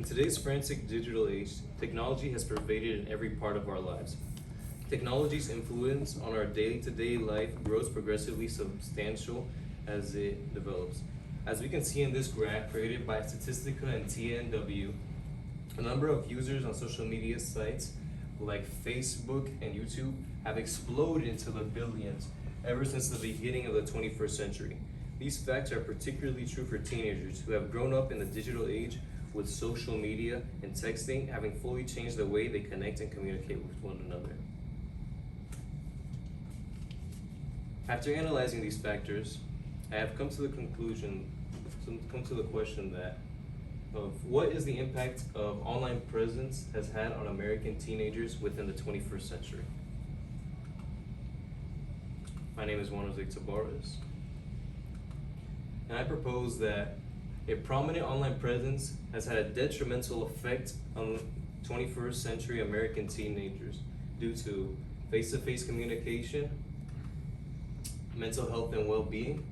In today's frantic digital age, technology has pervaded in every part of our lives. Technology's influence on our day-to-day life grows progressively substantial as it develops. As we can see in this graph created by Statistica and TNW, the number of users on social media sites like Facebook and YouTube have exploded into the billions ever since the beginning of the 21st century. These facts are particularly true for teenagers who have grown up in the digital age, with social media and texting having fully changed the way they connect and communicate with one another. After analyzing these factors, I have come to the question that of what is the impact of online presence has had on American teenagers within the 21st century. My name is Juan Jose Tabarez, and I propose that a prominent online presence has had a detrimental effect on 21st century American teenagers due to face-to-face communication, mental health and well-being,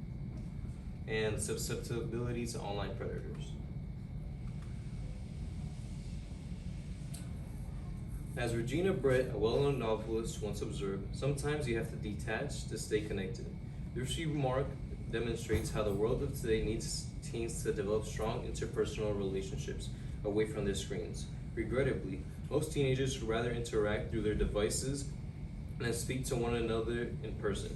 and susceptibility to online predators. As Regina Brett, a well-known novelist, once observed, sometimes you have to detach to stay connected. This remark demonstrates how the world of today needs teens to develop strong interpersonal relationships away from their screens. Regrettably, most teenagers rather interact through their devices than speak to one another in person.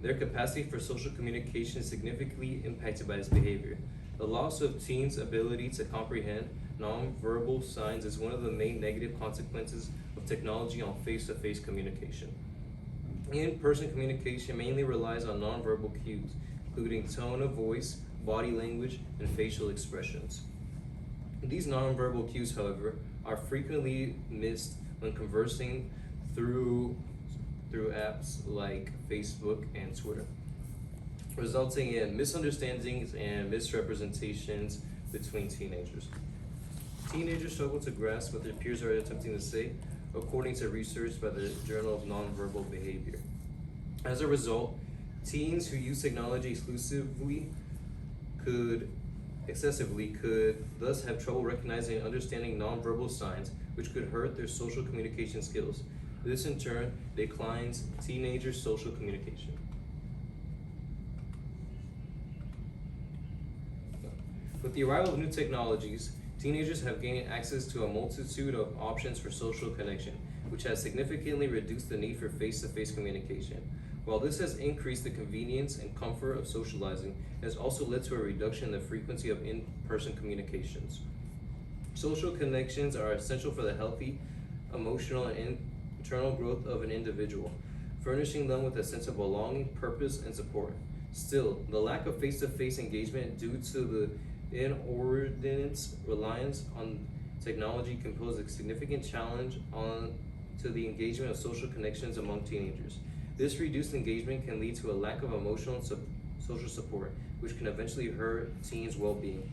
Their capacity for social communication is significantly impacted by this behavior. The loss of teens' ability to comprehend nonverbal signs is one of the main negative consequences of technology on face-to-face communication. In-person communication mainly relies on nonverbal cues, including tone of voice, body language, and facial expressions. These nonverbal cues, however, are frequently missed when conversing through apps like Facebook and Twitter, resulting in misunderstandings and misrepresentations between teenagers. Teenagers struggle to grasp what their peers are attempting to say, according to research by the Journal of Nonverbal Behavior. As a result, teens who use technology excessively could thus have trouble recognizing and understanding nonverbal signs, which could hurt their social communication skills. This in turn declines teenagers' social communication. With the arrival of new technologies, teenagers have gained access to a multitude of options for social connection, which has significantly reduced the need for face-to-face communication. While this has increased the convenience and comfort of socializing, it has also led to a reduction in the frequency of in-person communications. Social connections are essential for the healthy, emotional, and internal growth of an individual, furnishing them with a sense of belonging, purpose, and support. Still, the lack of face-to-face engagement due to the inordinate reliance on technology can pose a significant challenge to the engagement of social connections among teenagers. This reduced engagement can lead to a lack of emotional and social support, which can eventually hurt teens' well-being.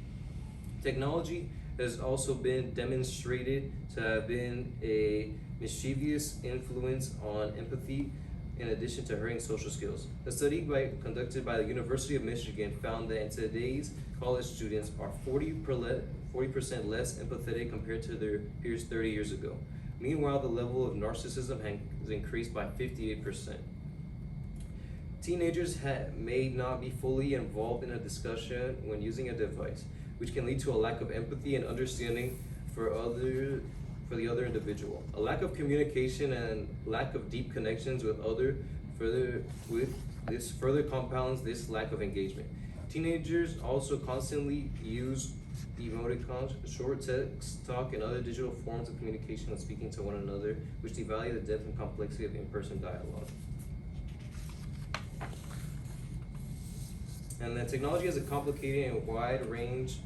Technology has also been demonstrated to have been a mischievous influence on empathy in addition to hurting social skills. A study conducted by the University of Michigan found that today's college students are 40% less empathetic compared to their peers 30 years ago. Meanwhile, the level of narcissism has increased by 58%. Teenagers may not be fully involved in a discussion when using a device, which can lead to a lack of empathy and understanding for the other individual. A lack of communication and lack of deep connections with further compounds this lack of engagement. Teenagers also constantly use emoticons, short text, talk, and other digital forms of communication when speaking to one another, which devalue the depth and complexity of in-person dialogue. And that technology has a complicated and wide range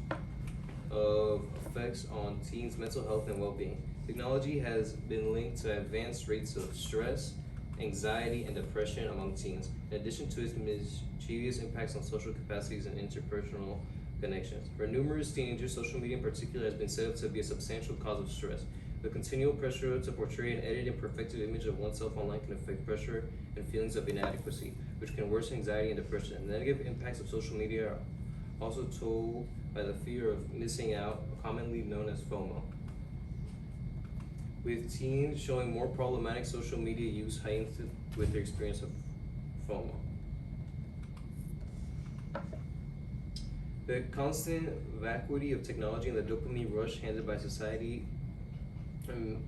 of effects on teens' mental health and well-being. Technology has been linked to advanced rates of stress, anxiety, and depression among teens, in addition to its mischievous impacts on social capacities and interpersonal connections. For numerous teenagers, social media in particular has been said up to be a substantial cause of stress. The continual pressure to portray an edited and perfected image of oneself online can affect pressure and feelings of inadequacy, which can worsen anxiety and depression. The negative impacts of social media are also told by the fear of missing out, commonly known as FOMO, with teens showing more problematic social media use heightened with their experience of FOMO. The constant vacuity of technology and the dopamine rush handed by society,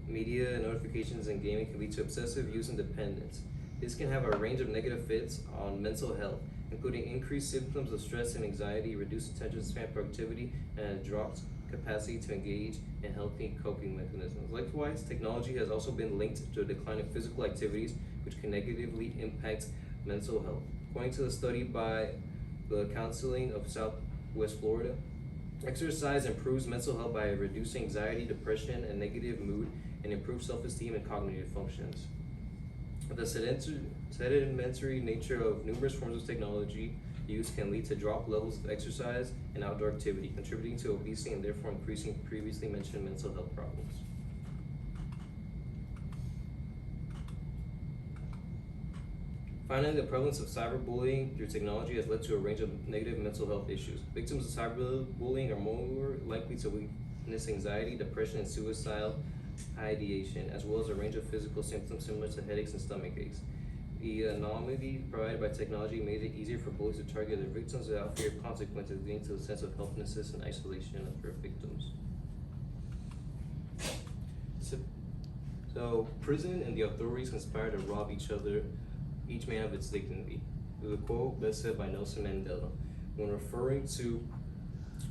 media, notifications, and gaming can lead to obsessive use and dependence. This can have a range of negative effects on mental health, including increased symptoms of stress and anxiety, reduced attention span, productivity, and a dropped capacity to engage in healthy coping mechanisms. Likewise, technology has also been linked to a decline in physical activities, which can negatively impact mental health. According to a study by the Counseling of Southwest Florida, exercise improves mental health by reducing anxiety, depression, and negative mood, and improves self-esteem and cognitive functions. The sedentary nature of numerous forms of technology use can lead to dropped levels of exercise and outdoor activity, contributing to obesity and therefore increasing previously mentioned mental health problems. Finally, the prevalence of cyberbullying through technology has led to a range of negative mental health issues. Victims of cyberbullying are more likely to witness anxiety, depression, and suicidal ideation, as well as a range of physical symptoms similar to headaches and stomach aches. The anonymity provided by technology made it easier for bullies to target their victims without fear of consequences, leading to a sense of helplessness and isolation of their victims. So prison and the authorities conspire to rob each man of its dignity. There's a quote best said by Nelson Mandela when referring to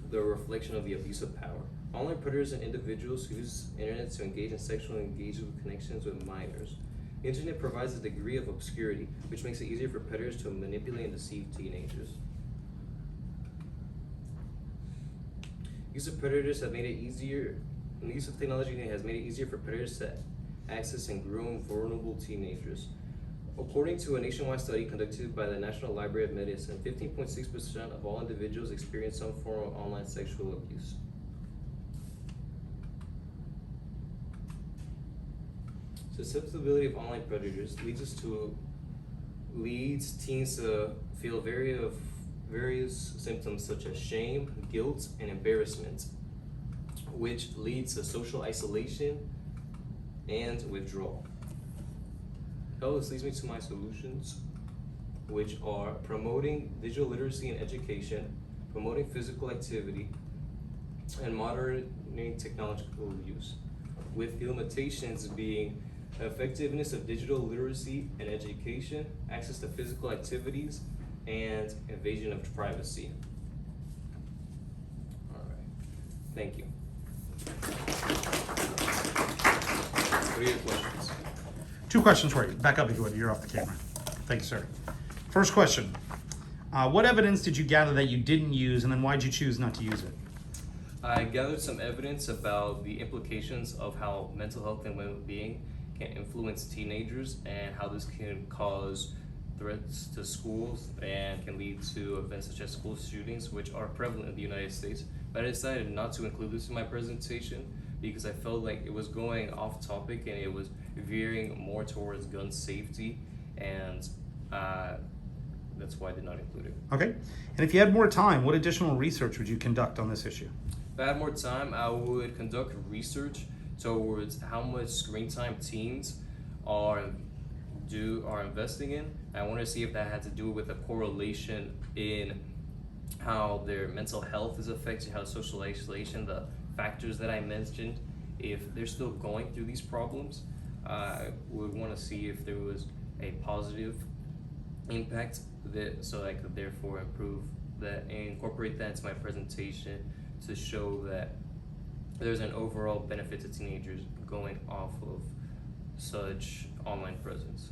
the reflection of the abuse of power. Online predators and individuals who use internet to engage in sexual engagement connections with minors. The internet provides a degree of obscurity, which makes it easier for predators to manipulate and deceive teenagers. Use of predators have made it easier. The use of technology has made it easier for predators to access and groom vulnerable teenagers. According to a nationwide study conducted by the National Library of Medicine, 15.6% of all individuals experience some form of online sexual abuse. Susceptibility of online predators leads teens to feel various symptoms such as shame, guilt, and embarrassment, which leads to social isolation and withdrawal. This leads me to my solutions, which are promoting digital literacy and education, promoting physical activity, and moderating technological use, with the limitations being effectiveness of digital literacy and education, access to physical activities, and invasion of privacy. All right, thank you. What are your questions? 2 questions for you. Back up if you would. You're off the camera. Thank you, sir. First question. What evidence did you gather that you didn't use, and then why did you choose not to use it? I gathered some evidence about the implications of how mental health and well-being can influence teenagers and how this can cause threats to schools and can lead to events such as school shootings, which are prevalent in the United States. But I decided not to include this in my presentation because I felt like it was going off topic and it was veering more towards gun safety, and that's why I did not include it. Okay. And if you had more time, what additional research would you conduct on this issue? If I had more time, I would conduct research towards how much screen time teens are investing in. I want to see if that had to do with a correlation in how their mental health is affected, how social isolation, the factors that I mentioned, if they're still going through these problems. I would want to see if there was a positive impact so I could therefore improve that and incorporate that into my presentation to show that there's an overall benefit to teenagers going off of such online presence.